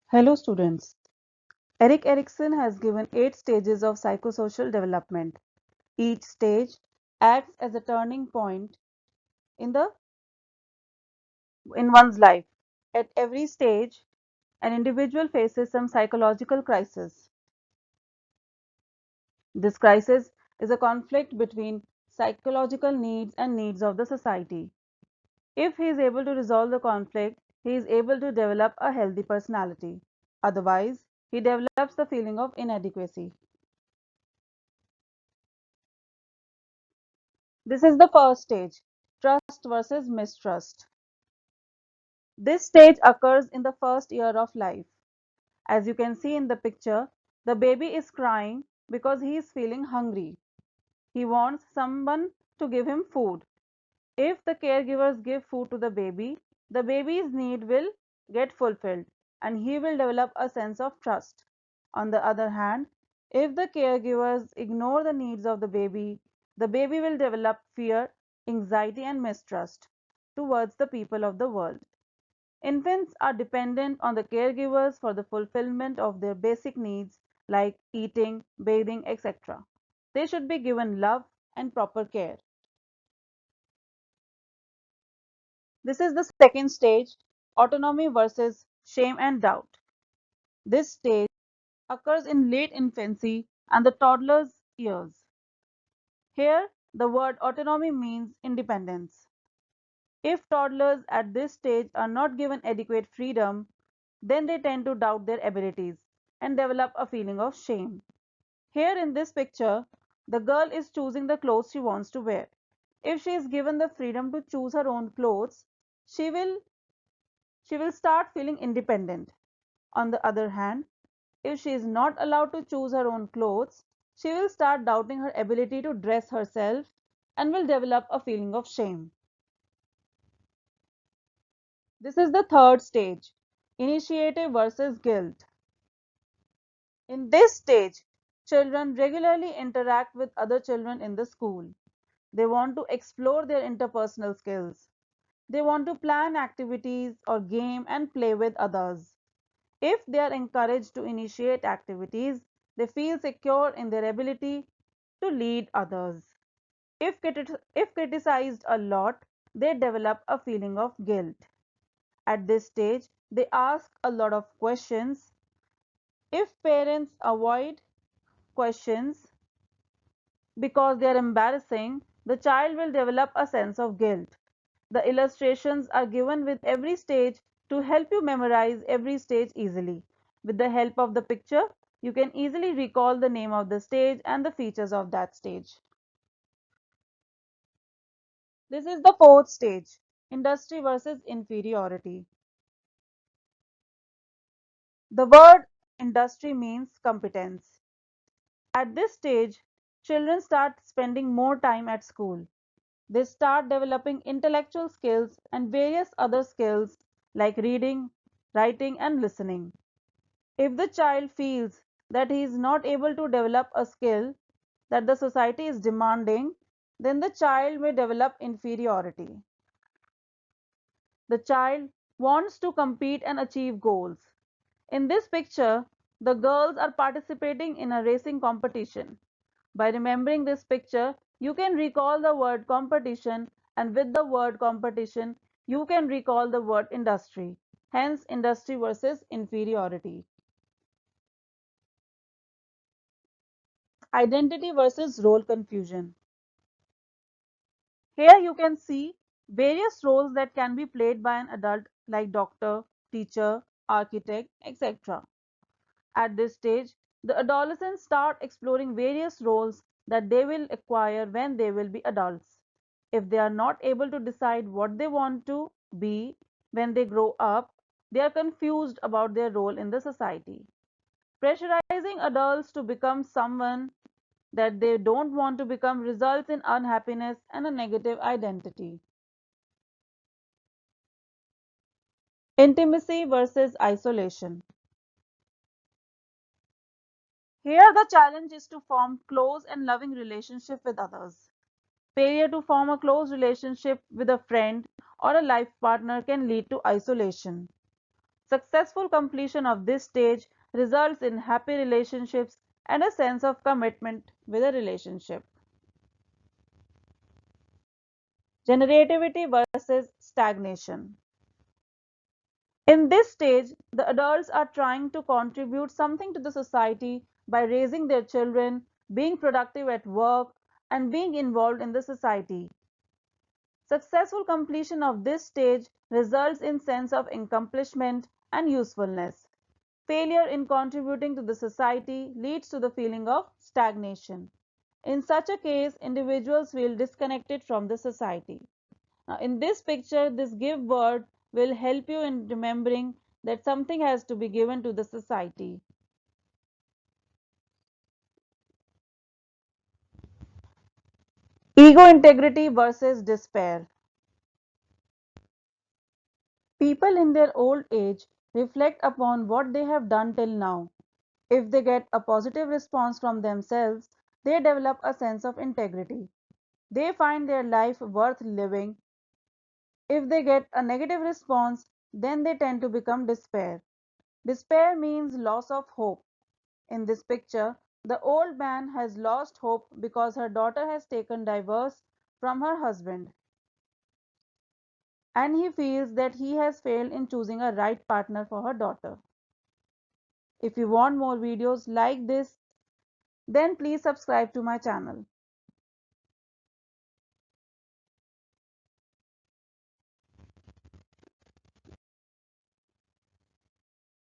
Hello students. Erik Erikson has given 8 stages of psychosocial development. Each stage acts as a turning point in the in one's life. At every stage, an individual faces some psychological crisis. This crisis is a conflict between psychological needs and needs of the society. If he is able to resolve the conflict, he is able to develop a healthy personality. Otherwise, he develops the feeling of inadequacy. This is the first stage, trust versus mistrust. This stage occurs in the first year of life. As you can see in the picture, the baby is crying because he is feeling hungry. He wants someone to give him food. If the caregivers give food to the baby's need will get fulfilled and he will develop a sense of trust. On the other hand, if the caregivers ignore the needs of the baby will develop fear, anxiety, and mistrust towards the people of the world. Infants are dependent on the caregivers for the fulfillment of their basic needs like eating, bathing, etc. They should be given love and proper care. This is the second stage, autonomy versus shame and doubt. This stage occurs in late infancy and the toddler's years. Here, the word autonomy means independence. If toddlers at this stage are not given adequate freedom, then they tend to doubt their abilities and develop a feeling of shame. Here in this picture, the girl is choosing the clothes she wants to wear. If she is given the freedom to choose her own clothes, she will she will start feeling independent. On the other hand, if she is not allowed to choose her own clothes, she will start doubting her ability to dress herself and will develop a feeling of shame. This is the third stage, initiative versus guilt. In this stage, children regularly interact with other children in the school. They want to explore their interpersonal skills. They want to plan activities or game and play with others. If they are encouraged to initiate activities, they feel secure in their ability to lead others. If criticized a lot, they develop a feeling of guilt. At this stage, they ask a lot of questions. If parents avoid questions because they are embarrassing, the child will develop a sense of guilt. The illustrations are given with every stage to help you memorize every stage easily. With the help of the picture, you can easily recall the name of the stage and the features of that stage. This is the fourth stage, industry versus inferiority. The word industry means competence. At this stage, children start spending more time at school. They start developing intellectual skills and various other skills like reading, writing, and listening. If the child feels that he is not able to develop a skill that the society is demanding, then the child may develop inferiority. The child wants to compete and achieve goals. In this picture, the girls are participating in a racing competition. By remembering this picture, you can recall the word competition, and with the word competition, you can recall the word industry. Hence, industry versus inferiority. Identity versus role confusion. Here you can see various roles that can be played by an adult like doctor, teacher, architect, etc. At this stage, the adolescents start exploring various roles that they will acquire when they will be adults. If they are not able to decide what they want to be when they grow up, they are confused about their role in the society. Pressurizing adults to become someone that they don't want to become results in unhappiness and a negative identity. Intimacy versus isolation. Here the challenge is to form close and loving relationship with others. Failure to form a close relationship with a friend or a life partner can lead to isolation. Successful completion of this stage results in happy relationships and a sense of commitment with a relationship. Generativity versus stagnation. In this stage, the adults are trying to contribute something to the society by raising their children, being productive at work, and being involved in the society. Successful completion of this stage results in sense of accomplishment and usefulness. Failure in contributing to the society leads to the feeling of stagnation. In such a case, individuals feel disconnected from the society. Now, in this picture, this give word will help you in remembering that something has to be given to the society. Ego integrity versus despair. People in their old age reflect upon what they have done till now. If they get a positive response from themselves, they develop a sense of integrity. They find their life worth living. If they get a negative response, then they tend to become despair. Despair means loss of hope. In this picture, the old man has lost hope because her daughter has taken divorce from her husband, and he feels that he has failed in choosing a right partner for her daughter. If you want more videos like this, then please subscribe to my channel.